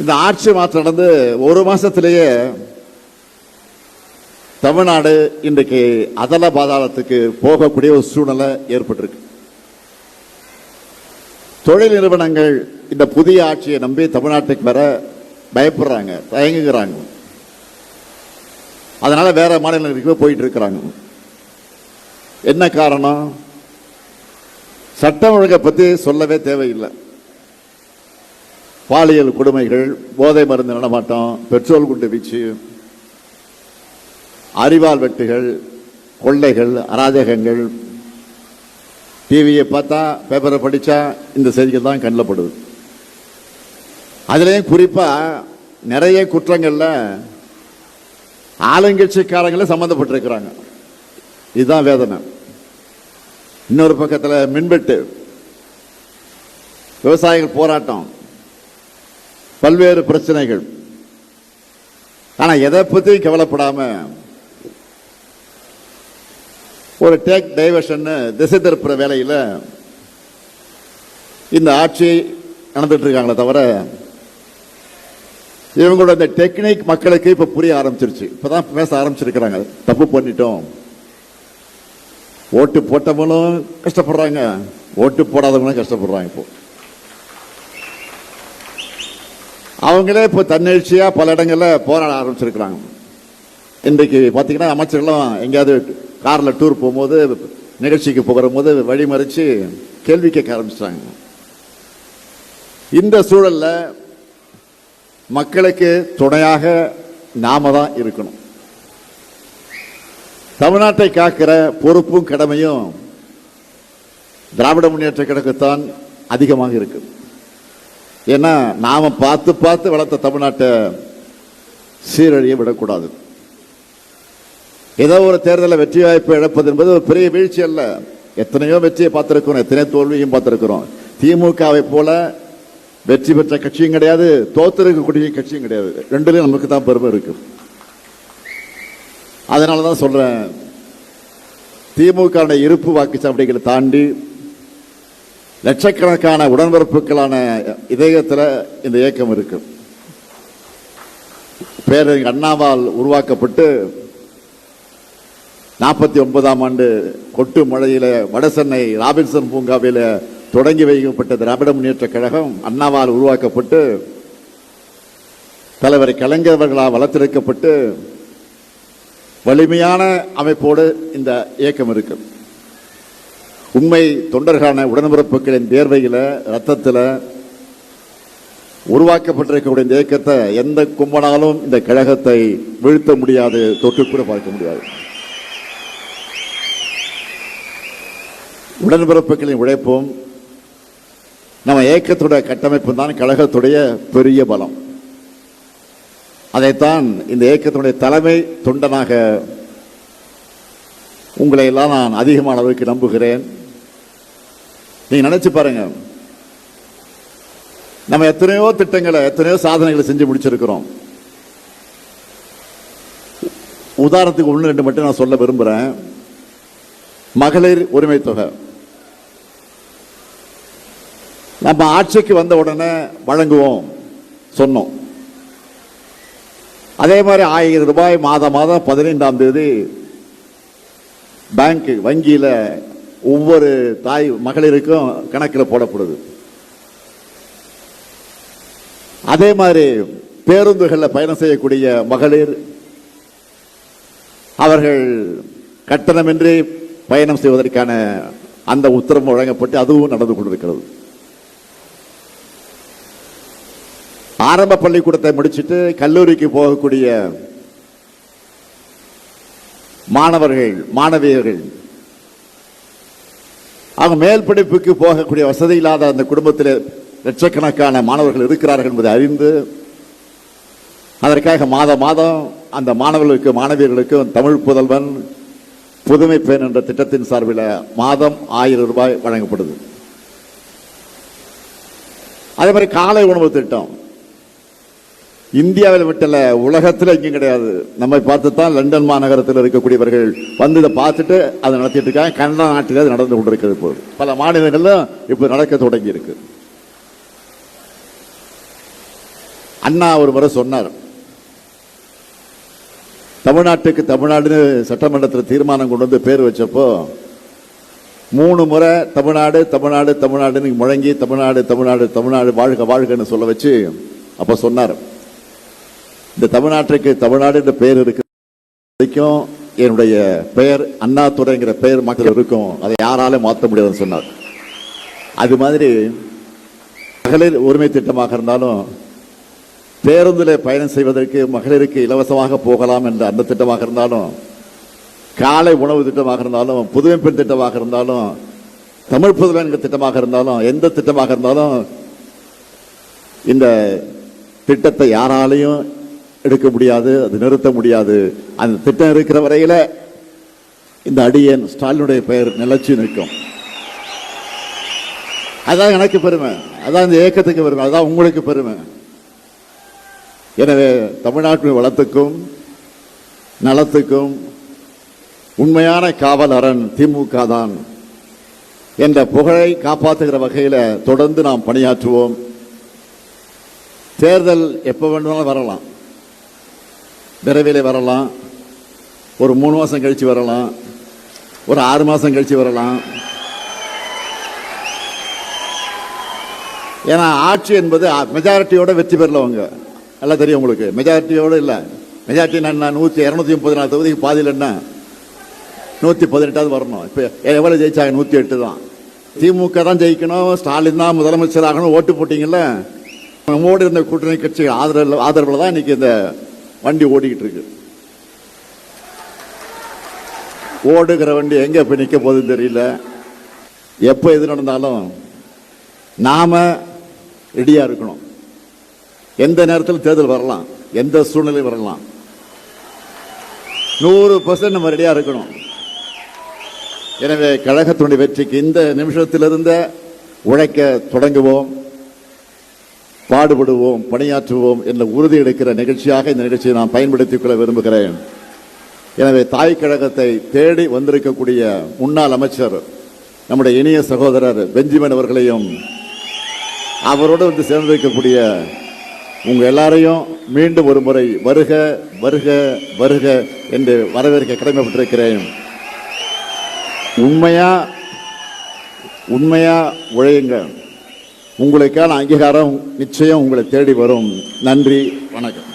இந்த ஆட்சி மாற்றம் நடந்து ஒரு மாசத்திலேயே தமிழ்நாடு இன்றைக்கு அதல பாதாளத்துக்கு போகக்கூடிய ஒரு சூழ்நிலை ஏற்பட்டிருக்கு. தொழில் நிறுவனங்கள் இந்த புதிய ஆட்சியை நம்பி தமிழ்நாட்டுக்கு வர பயப்படுறாங்க, தயங்குகிறாங்க. அதனால வேற மாநிலங்களுக்கு போயிட்டு இருக்கிறாங்க. என்ன காரணம்? சட்டம் ஒழுங்கை பத்தி சொல்லவே தேவையில்லை. பாலியல் கொடுமைகள், போதை மருந்து நடமாட்டம், பெட்ரோல் குண்டு வீச்சு, அரிவாள் வெட்டுகள், கொள்ளைகள், அராஜகங்கள், டிவியை பார்த்தா பேப்பரை படிச்சா இந்த செய்திகள் தான் கண்ணில் படுது. அதுலேயும் குறிப்பா நிறைய குற்றங்கள்ல ஆளுங்கட்சிக்காரங்களே சம்பந்தப்பட்டிருக்கிறாங்க. இதுதான் வேதனை. இன்னொரு பக்கத்தில் மின்வெட்டு, விவசாயிகள் போராட்டம், பல்வேறு பிரச்சனைகள். ஆனா எதை பத்தியும் கவலைப்படாம ஒரு டேக் டைவர்ஷன், திசை திருப்புற வேலையில இந்த ஆட்சி நடந்துட்டு இருக்காங்களே தவிர இவங்களோட இந்த டெக்னிக் மக்களுக்கு இப்ப புரிய ஆரம்பிச்சிருச்சு. இப்பதான் பேச ஆரம்பிச்சிருக்கிறாங்க. தப்பு பண்ணிட்டோம். ஓட்டு போட்டவங்களும் கஷ்டப்படுறாங்க, ஓட்டு போடாதவங்களும் கஷ்டப்படுறாங்க. இப்போ அவங்களே இப்போ தன்னெழுச்சியா பல இடங்கள்ல போராட ஆரம்பிச்சிருக்கிறாங்க. இன்றைக்கு பாத்தீங்கன்னா அமைச்சர்களும் எங்கேயாவது கார்ல டூர் போகும்போது, நிகழ்ச்சிக்கு போகிற போது வழிமறிச்சு கேள்வி கேட்க ஆரம்பிச்சிட்டாங்க. இந்த சூழல்ல மக்களுக்கு துணையாக நாம தான் இருக்கணும். தமிழ்நாட்டை காக்கிற பொறுப்பும் கடமையும் திராவிட முன்னேற்ற கழகத்தான் அதிகமாக இருக்கு. ஏன்னா நாம பார்த்து பார்த்து வளர்த்த தமிழ்நாட்டை சீரழிய விடக்கூடாது. ஏதோ ஒரு தேர்தலில் வெற்றி வாய்ப்பு இழப்பது என்பது ஒரு பெரிய வீழ்ச்சி அல்ல. எத்தனையோ வெற்றியை பார்த்திருக்கிறோம், எத்தனையோ தோல்வியும் பார்த்திருக்கிறோம். திமுகவை போல வெற்றி பெற்ற கட்சியும் கிடையாது, தோத்திருக்கக்கூடிய கட்சியும் கிடையாது. ரெண்டுலயும் நமக்கு தான் பெருமை இருக்கு. அதனாலதான் சொல்றேன், திமுக இருப்பு வாக்குச்சாவடிகளை தாண்டி லட்சக்கணக்கான உடன்பிறப்புகளான இதயத்தில் இந்த இயக்கம் இருக்கு. பேரறிஞர் அண்ணாவால் உருவாக்கப்பட்டு 49ஆம் ஆண்டு கொட்டு மழையில வடசென்னை ராபின்சன் பூங்காவில தொடங்கி வைக்கப்பட்ட திராவிட முன்னேற்ற கழகம் அண்ணாவால் உருவாக்கப்பட்டு தலைவர் கலைஞர் அவர்களால் வளர்த்தெடுக்கப்பட்டு வலிமையான அமைப்போடு இந்த இயக்கம் இருக்கு. உண்மை தொண்டர்களான உடன்பிறப்புகளின் தேர்வையில, ரத்தத்தில் உருவாக்கப்பட்டிருக்கக்கூடிய இந்த இயக்கத்தை எந்த கும்பனாலும் இந்த கழகத்தை வீழ்த்த முடியாது, தொட்டு கூட பார்க்க முடியாது. உடன்பிறப்புகளின் உழைப்பும் நம்ம இயக்கத்துடைய கட்டமைப்பும் தான் கழகத்துடைய பெரிய பலம். அதைத்தான் இந்த இயக்கத்தினுடைய தலைமை தொண்டனாக உங்களை எல்லாம் நான் அதிகமான அளவுக்கு நம்புகிறேன். நீங்க நினைச்சு பாருங்க, நம்ம எத்தனையோ திட்டங்களை, எத்தனையோ சாதனைகளை செஞ்சு முடிச்சிருக்கிறோம். உதாரணத்துக்கு 1-2 மட்டும் நான் சொல்ல விரும்புறேன். மகளிர் உரிமை தொகை நம்ம ஆட்சிக்கு வந்த உடனே வழங்குவோம் சொன்னோம். அதே மாதிரி 1000 ரூபாய் மாதம் 15ஆம் தேதி பேங்க் வங்கியில ஒவ்வொரு தாய் மகளிருக்கும் கணக்கில் போடப்படுது. அதே மாதிரி பேருந்துகளில் பயணம் செய்யக்கூடிய மகளிர் அவர்கள் கட்டணமின்றி பயணம் செய்வதற்கான அந்த உத்தரவு வழங்கப்பட்டு அதுவும் நடந்து கொண்டிருக்கிறது. ஆரம்ப பள்ளிக்கூடத்தை முடிச்சுட்டு கல்லூரிக்கு போகக்கூடிய மாணவர்கள், மாணவியர்கள், அவங்க மேல் படிப்புக்கு போகக்கூடிய வசதி இல்லாத அந்த குடும்பத்தில் லட்சக்கணக்கான மாணவர்கள் இருக்கிறார்கள் என்பதை அறிந்து அதற்காக மாதம் அந்த மாணவர்களுக்கு, மாணவியர்களுக்கு தமிழ் புதல்வன், புதுமை பெண் என்ற திட்டத்தின் சார்பில் மாதம் 1000 ரூபாய் வழங்கப்படுது. அதே மாதிரி காலை உணவு திட்டம் இந்தியாவில் விட்டல, உலகத்தில் எங்கேயும் கிடையாது. நம்மை பார்த்து தான் லண்டன் மாநகரத்தில் இருக்கக்கூடியவர்கள் வந்து இதை பார்த்துட்டு அதை நடத்திட்டு இருக்காங்க. கனடா நாட்டில் அது நடந்து கொண்டிருக்கிறது. போது பல மாநிலங்களில் இப்போ நடக்க தொடங்கி இருக்கு. அண்ணா ஒரு முறை சொன்னார், தமிழ்நாட்டுக்கு தமிழ்நாடுன்னு சட்டமன்றத்தில் தீர்மானம் கொண்டு வந்து பேர் வச்சப்போ 3 முறை தமிழ்நாடு தமிழ்நாடு தமிழ்நாடுன்னு முழங்கி தமிழ்நாடு தமிழ்நாடு தமிழ்நாடு வாழ்க வாழ்கன்னு சொல்ல வச்சு அப்ப சொன்னார், இந்த தமிழ்நாட்டுக்கு தமிழ்நாடு என்ற பெயர் இருக்கு வரைக்கும் என்னுடைய பெயர் அண்ணாதுரைங்கிற பெயர் மக்கள் இருக்கும், அதை யாராலும் மாற்ற முடியாதுன்னு சொன்னார். அது மாதிரி மகளிர் உரிமை திட்டமாக இருந்தாலும், பேருந்தில் பயணம் செய்வதற்கு மகளிருக்கு இலவசமாக போகலாம் என்ற அந்த திட்டமாக இருந்தாலும், காலை உணவு திட்டமாக இருந்தாலும், புதுமை பெண் திட்டமாக இருந்தாலும், தமிழ் புதுமை திட்டமாக இருந்தாலும், எந்த திட்டமாக இருந்தாலும் இந்த திட்டத்தை யாராலையும் எடுக்க முடியாது, அது நிறுத்த முடியாது. அந்த திட்டம் இருக்கிற வரையில இந்த அடியேன் ஸ்டாலினுடைய பெயர் நிலைச்சு நிற்கும். அதான் எனக்கு பெருமை, அதான் இந்த இயக்கத்துக்கு பெருமை, அதான் உங்களுக்கு பெருமை. எனவே தமிழ்நாட்டின் வளத்துக்கும் நலத்துக்கும் உண்மையான காவல் அரண் திமுக தான் என்ற புகழை காப்பாற்றுகிற வகையில் தொடர்ந்து நாம் பணியாற்றுவோம். தேர்தல் எப்போ வேண்டுமானாலும் வரலாம், விரைவிலே வரலாம், ஒரு 3 மாசம் கழிச்சு வரலாம், ஒரு 6 மாசம் கழிச்சு வரலாம். ஏன்னா ஆட்சி என்பது மெஜாரிட்டியோட வெற்றி பெறலவங்க எல்லாம் தெரியும் உங்களுக்கு. மெஜாரிட்டியோட இல்லை, மெஜாரிட்டி நான் 234 தொகுதிக்கு பாதியில் என்ன 118 வரணும். இப்போ எவ்வளவு ஜெயிச்சாங்க? 108 தான். திமுக தான் ஜெயிக்கணும், ஸ்டாலின் தான் முதலமைச்சர் ஆகணும் ஓட்டு போட்டீங்கல்ல. நம்மோடு இருந்த கூட்டணி கட்சி ஆதரவுல தான் இன்னைக்கு இந்த வண்டி ஓடிக்கிட்டு இருக்கு. ஓடுகிற வண்டி எங்க போய் நிக்க போகுதுன்னு தெரியல. எப்ப எது நடந்தாலும் நாம ரெடியா இருக்கணும். எந்த நேரத்தில் தேர்தல் வரலாம், எந்த சூழ்நிலை வரலாம். 100% நம்ம ரெடியா இருக்கணும். எனவே கழகத்தினுடைய வெற்றிக்கு இந்த நிமிஷத்திலிருந்த உழைக்க தொடங்குவோம், பாடுபடுவோம், பணியாற்றுவோம் என்ற உறுதி எடுக்கிற நிகழ்ச்சியாக இந்த நிகழ்ச்சியை நான் பயன்படுத்திக் கொள்ள விரும்புகிறேன். எனவே தாய் கழகத்தை தேடி வந்திருக்கக்கூடிய முன்னாள் அமைச்சர் நம்முடைய இனிய சகோதரர் பெஞ்சமின் அவர்களையும் அவரோடு வந்து சேர்ந்திருக்கக்கூடிய உங்க எல்லாரையும் மீண்டும் ஒரு முறை வருக வருக வருக என்று வரவேற்க கடமைப்பட்டிருக்கிறேன். உண்மையா உழையுங்க, உங்களுக்கான அங்கீகாரம் நிச்சயம் உங்களை தேடி வரும். நன்றி, வணக்கம்.